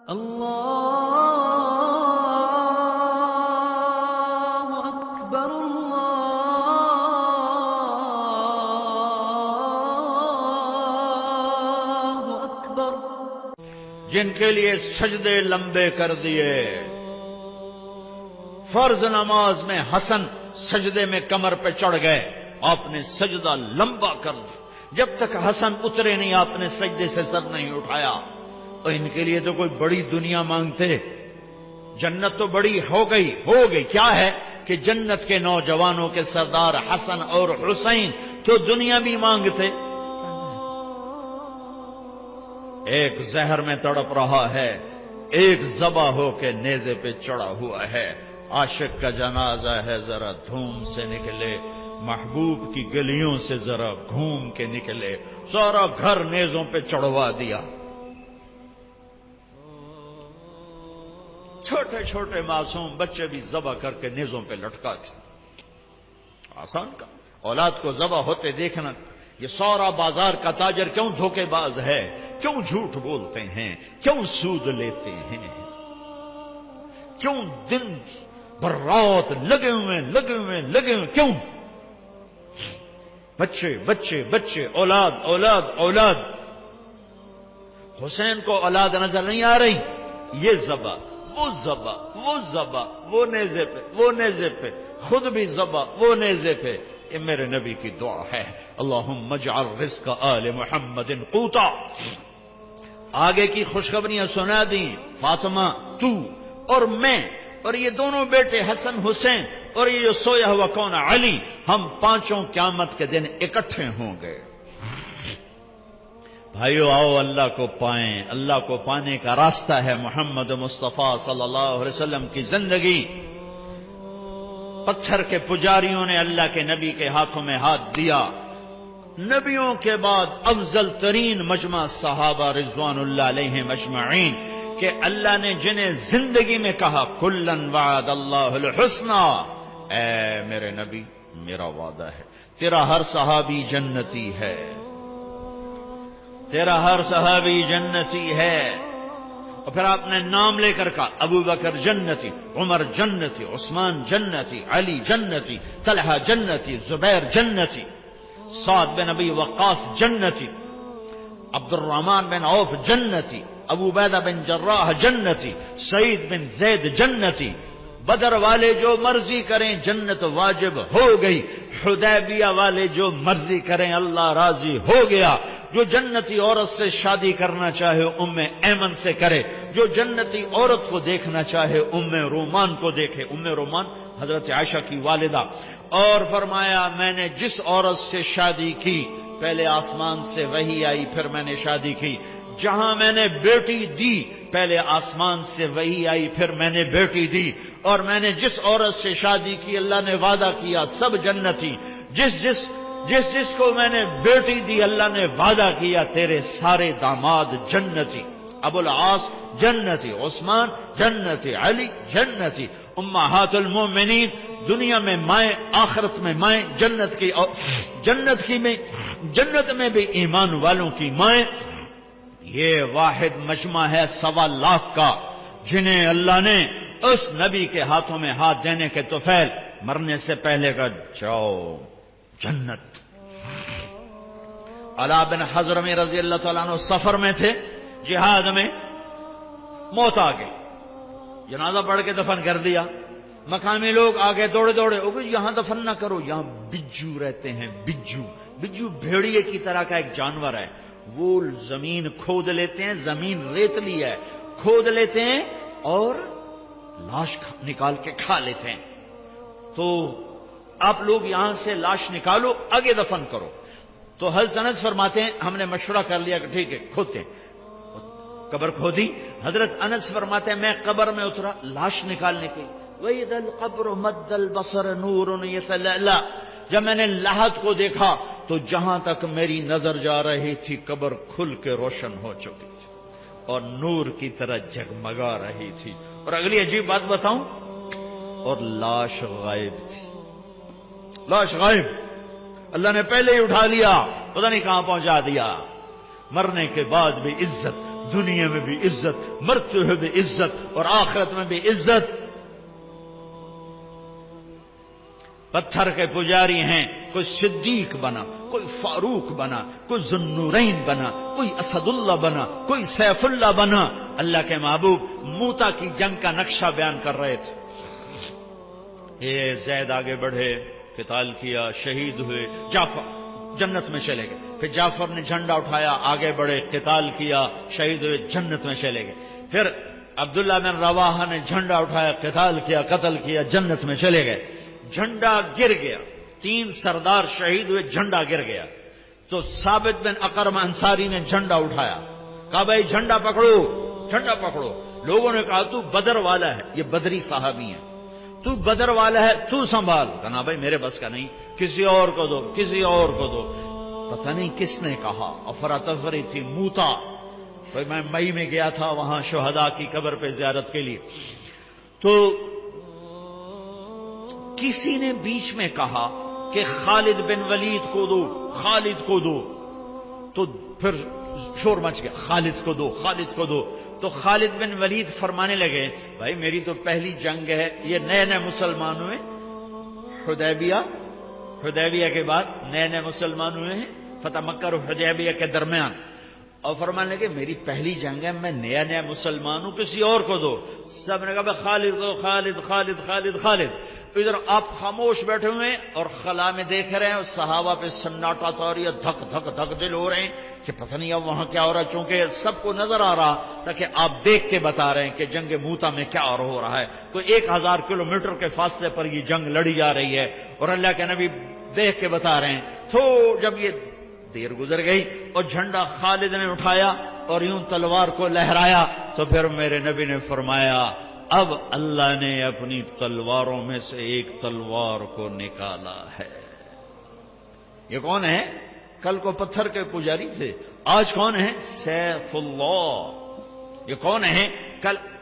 اللہ اکبر اللہ اکبر۔ جن کے لیے سجدے لمبے کر دیے، فرض نماز میں حسن سجدے میں کمر پہ چڑھ گئے، آپ نے سجدہ لمبا کر دیا، جب تک حسن اترے نہیں آپ نے سجدے سے سر نہیں اٹھایا۔ اور ان کے لیے تو کوئی بڑی دنیا مانگتے، جنت تو بڑی ہو گئی کیا ہے کہ جنت کے نوجوانوں کے سردار حسن اور حسین تو دنیا بھی مانگتے۔ ایک زہر میں تڑپ رہا ہے، ایک ذبح ہو کے نیزے پہ چڑھا ہوا ہے۔ عاشق کا جنازہ ہے، ذرا دھوم سے نکلے، محبوب کی گلیوں سے ذرا گھوم کے نکلے، سارا گھر نیزوں پہ چڑھوا دیا۔ چھوٹے چھوٹے معصوم بچے بھی ذبح کر کے نیزوں پہ لٹکاتے۔ آسان کا اولاد کو ذبح ہوتے دیکھنا۔ یہ سارا بازار کا تاجر کیوں دھوکے باز ہے، کیوں جھوٹ بولتے ہیں، کیوں سود لیتے ہیں، کیوں دن بھر رات لگے ہوئے کیوں؟ بچے بچے بچے، اولاد اولاد اولاد۔ حسین کو اولاد نظر نہیں آ رہی، یہ ذبح وہ ذبح، وہ نیزے پہ خود بھی ذبح، وہ نیزے پہ۔ یہ میرے نبی کی دعا ہے، اللہم اجعل رزق آل محمد قوتا۔ آگے کی خوشخبریاں سنا دیں، فاطمہ تو اور میں اور یہ دونوں بیٹے حسن حسین اور یہ جو سویا ہوا کون علی، ہم پانچوں قیامت کے دن اکٹھے ہوں گے۔ بھائیو آؤ اللہ کو پائیں، اللہ کو پانے کا راستہ ہے محمد مصطفیٰ صلی اللہ علیہ وسلم کی زندگی۔ پتھر کے پجاریوں نے اللہ کے نبی کے ہاتھوں میں ہاتھ دیا۔ نبیوں کے بعد افضل ترین مجمع صحابہ رضوان اللہ علیہم اجمعین، کہ اللہ نے جنہیں زندگی میں کہا کلن وعد اللہ الحسنى، اے میرے نبی میرا وعدہ ہے تیرا ہر صحابی جنتی ہے، تیرا ہر صحابی جنتی ہے۔ اور پھر آپ نے نام لے کر کہا ابو بکر جنتی، عمر جنتی، عثمان جنتی، علی جنتی، طلحہ جنتی، زبیر جنتی، سعد بن ابی وقاص جنتی، عبد الرحمن بن عوف جنتی، ابو عبیدہ بن جراح جنتی، سعید بن زید جنتی۔ بدر والے جو مرضی کریں جنت واجب ہو گئی، حدیبیہ والے جو مرضی کریں اللہ راضی ہو گیا۔ جو جنتی عورت سے شادی کرنا چاہے ام ایمن سے کرے، جو جنتی عورت کو دیکھنا چاہے ام رومان کو دیکھے۔ ام رومان حضرت عائشہ کی والدہ، اور فرمایا میں نے جس عورت سے شادی کی پہلے آسمان سے وحی آئی پھر میں نے شادی کی، جہاں میں نے بیٹی دی پہلے آسمان سے وحی آئی پھر میں نے بیٹی دی، اور میں نے جس عورت سے شادی کی اللہ نے وعدہ کیا سب جنتی، جس کو میں نے بیٹی دی اللہ نے وعدہ کیا تیرے سارے داماد جنتی۔ ابو العاص جنتی، عثمان جنتی، علی جنتی، امہات المومنین دنیا میں مائیں آخرت میں مائیں، جنت میں بھی ایمان والوں کی مائیں۔ یہ واحد مجمع ہے 1.25 لاکھ کا، جنہیں اللہ نے اس نبی کے ہاتھوں میں ہاتھ دینے کے طفیل مرنے سے پہلے کا جاؤ جنت۔ علا بن حضرمی رضی اللہ تعالیٰ عنہ سفر میں تھے، جہاد میں موت آ گئی، جنازہ پڑھ کے دفن کر دیا۔ مقامی لوگ آگے دوڑے یہاں دفن نہ کرو، یہاں بجو رہتے ہیں۔ بجو بھیڑیے کی طرح کا ایک جانور ہے، وہ زمین کھود لیتے ہیں، زمین ریتلی ہے، کھود لیتے ہیں اور لاش نکال کے کھا لیتے ہیں۔ تو آپ لوگ یہاں سے لاش نکالو، آگے دفن کرو۔ تو حضرت انس فرماتے ہیں ہم نے مشورہ کر لیا کہ ٹھیک ہے کھودتے ہیں، قبر کھودی۔ حضرت انس فرماتے ہیں میں قبر میں اترا لاش نکالنے کی، وَإِذَا الْقَبْرُ مَدَّ الْبَصَرَ نُورٌ يَتَلَأْلَأْ، جب میں نے لاحت کو دیکھا تو جہاں تک میری نظر جا رہی تھی قبر کھل کے روشن ہو چکی تھی اور نور کی طرح جگمگا رہی تھی۔ اور اگلی عجیب بات بتاؤں، اور لاش غائب تھی، لاش غائب، اللہ نے پہلے ہی اٹھا لیا، پتہ نہیں کہاں پہنچا دیا۔ مرنے کے بعد بھی عزت، دنیا میں بھی عزت، مرتے ہوئے بھی عزت اور آخرت میں بھی عزت۔ پتھر کے پجاری ہیں، کوئی صدیق بنا، کوئی فاروق بنا، کوئی ذوالنورین بنا، کوئی اسد اللہ بنا، کوئی سیف اللہ بنا۔ اللہ کے محبوب موتا کی جنگ کا نقشہ بیان کر رہے تھے۔ یہ زید آگے بڑھے، قتال کیا، شہید ہوئے، جعفر جنت میں چلے گئے۔ پھر جعفر نے جھنڈا اٹھایا، آگے بڑھے، قتال کیا، شہید ہوئے، جنت میں چلے گئے۔ پھر عبداللہ بن رواحہ نے جھنڈا اٹھایا، قتال کیا، قتل کیا، جنت میں چلے گئے۔ جھنڈا گر گیا، 3 سردار شہید ہوئے، جھنڈا گر گیا۔ تو ثابت بن اقرم انصاری نے جھنڈا اٹھایا، کہا بھائی جھنڈا پکڑو، جھنڈا پکڑو۔ لوگوں نے کہا تو بدر والا ہے، یہ بدری صحابی ہیں، تو بدر والا ہے، تو سنبھال۔ کہا بھائی میرے بس کا نہیں، کسی اور کو دو، کسی اور کو دو۔ پتہ نہیں کس نے کہا، افراتفری تھی، موتا۔ میں مئی میں گیا تھا وہاں شہداء کی قبر پہ زیارت کے لیے، تو کسی نے بیچ میں کہا کہ خالد بن ولید کو دو، خالد کو دو۔ تو پھر شور مچ گیا، خالد کو دو، خالد کو دو۔ تو خالد بن ولید فرمانے لگے بھائی میری تو پہلی جنگ ہے، یہ نئے نئے مسلمان ہوئے، حدیبیہ کے بعد نئے نئے مسلمان ہوئے ہیں، فتح مکہ اور حدیبیہ کے درمیان، اور فرمانے لگے میری پہلی جنگ ہے، میں نیا نیا مسلمان ہوں، کسی اور کو دو۔ سب نے کہا بھائی خالد دو، خالد خالد خالد خالد۔ ادھر آپ خاموش بیٹھے ہوئے ہیں اور خلا میں دیکھ رہے ہیں، اور صحابہ پہ سناٹا تو رہی ہے، دھک دھک دھک دل ہو رہے ہیں کہ پتہ نہیں اب وہاں کیا ہو رہا ہے، چونکہ سب کو نظر آ رہا تاکہ آپ دیکھ کے بتا رہے ہیں کہ جنگ موتا میں کیا ہو رہا ہے۔ کوئی 1000 کلومیٹر کے فاصلے پر یہ جنگ لڑی جا رہی ہے، اور اللہ کے نبی دیکھ کے بتا رہے ہیں۔ تو جب یہ دیر گزر گئی اور جھنڈا خالد نے اٹھایا اور یوں تلوار کو لہرایا، تو پھر میرے نبی نے فرمایا اب اللہ نے اپنی تلواروں میں سے ایک تلوار کو نکالا ہے۔ یہ کون ہے؟ کل کو پتھر کے پجاری تھے، آج کون ہے؟ سیف اللہ۔ یہ کون ہے؟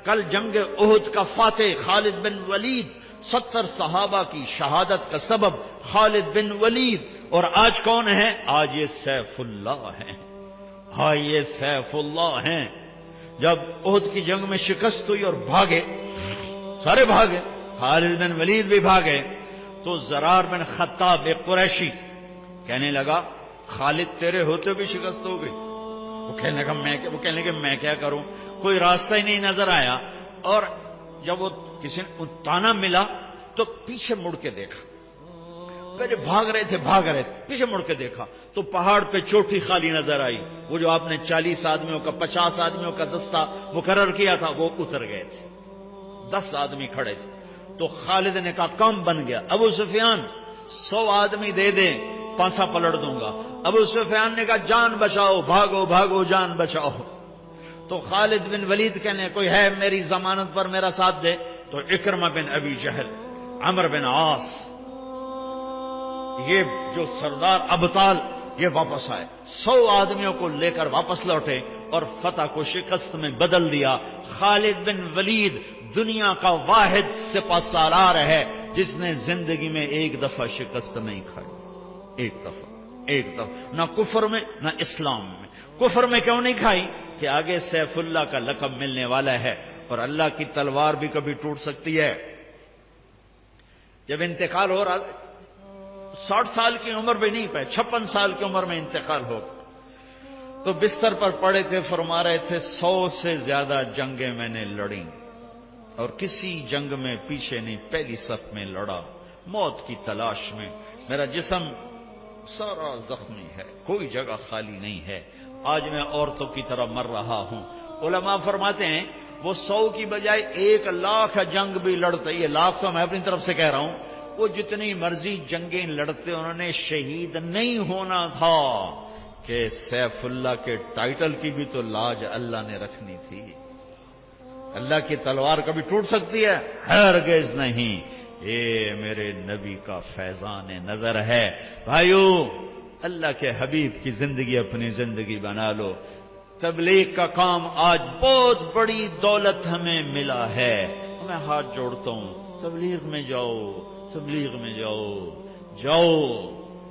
کل جنگ احد کا فاتح خالد بن ولید، 70 صحابہ کی شہادت کا سبب خالد بن ولید، اور آج کون ہے؟ آج یہ سیف اللہ ہیں۔ ہاں یہ سیف اللہ ہیں۔ جب احد کی جنگ میں شکست ہوئی اور بھاگے، سارے بھاگے، خالد بن ولید بھی بھاگے، تو زرار بن خطاب ایک قریشی کہنے لگا خالد تیرے ہوتے بھی شکست ہو گئی۔ وہ کہنے لگا میں کیا کروں، کوئی راستہ ہی نہیں نظر آیا۔ اور جب وہ کسی نے تانا ملا تو پیچھے مڑ کے دیکھا، پہلے بھاگ رہے تھے پیچھے مڑ کے دیکھا تو پہاڑ پہ چوٹی خالی نظر آئی، وہ جو آپ نے 40 آدمیوں کا 50 آدمیوں کا دستہ مقرر کیا تھا وہ اتر گئے تھے، 10 آدمی کھڑے تھے۔ تو خالد نے کہا کام بن گیا، ابو سفیان 100 آدمی دے دیں پانسا پلٹ دوں گا۔ ابو سفیان نے کہا جان بچاؤ، بھاگو بھاگو جان بچاؤ۔ تو خالد بن ولید کہنے کوئی ہے میری ضمانت پر میرا ساتھ دے؟ تو اکرمہ بن ابی جہل، عمرو بن عاص، یہ جو سردار ابطال یہ واپس آئے، 100 آدمیوں کو لے کر واپس لوٹے اور فتح کو شکست میں بدل دیا۔ خالد بن ولید دنیا کا واحد سپہ سالار ہے جس نے زندگی میں ایک دفعہ شکست نہیں کھائی، ایک دفعہ نہ کفر میں نہ اسلام میں۔ کفر میں کیوں نہیں کھائی؟ کہ آگے سیف اللہ کا لقب ملنے والا ہے، اور اللہ کی تلوار بھی کبھی ٹوٹ سکتی ہے۔ جب انتقال ہو رہا 60 سال کی عمر میں نہیں پائے، 56 سال کی عمر میں انتقال ہو گیا، تو بستر پر پڑے تھے، فرما رہے تھے 100 سے زیادہ جنگیں میں نے لڑی اور کسی جنگ میں پیچھے نہیں، پہلی صف میں لڑا، موت کی تلاش میں، میرا جسم سارا زخمی ہے، کوئی جگہ خالی نہیں ہے، آج میں عورتوں کی طرح مر رہا ہوں۔ علماء فرماتے ہیں وہ 100 کی بجائے 1,00,000 جنگ بھی لڑتے، یہ لاکھ تو میں اپنی طرف سے کہہ رہا ہوں، وہ جتنی مرضی جنگیں لڑتے انہوں نے شہید نہیں ہونا تھا، کہ سیف اللہ کے ٹائٹل کی بھی تو لاج اللہ نے رکھنی تھی۔ اللہ کی تلوار کبھی ٹوٹ سکتی ہے؟ ہرگز نہیں۔ یہ میرے نبی کا فیضان نظر ہے۔ بھائیو، اللہ کے حبیب کی زندگی اپنی زندگی بنا لو۔ تبلیغ کا کام آج بہت بڑی دولت ہمیں ملا ہے، میں ہاتھ جوڑتا ہوں، تبلیغ میں جاؤ، تبلیغ میں جاؤ،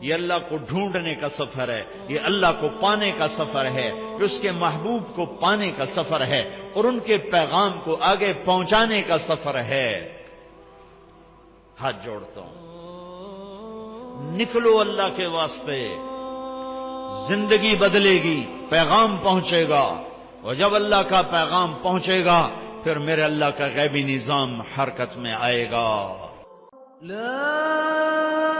یہ اللہ کو ڈھونڈنے کا سفر ہے، یہ اللہ کو پانے کا سفر ہے، یہ اس کے محبوب کو پانے کا سفر ہے اور ان کے پیغام کو آگے پہنچانے کا سفر ہے۔ ہاتھ جوڑتا ہوں، نکلو اللہ کے واسطے، زندگی بدلے گی، پیغام پہنچے گا، اور جب اللہ کا پیغام پہنچے گا پھر میرے اللہ کا غیبی نظام حرکت میں آئے گا۔ لا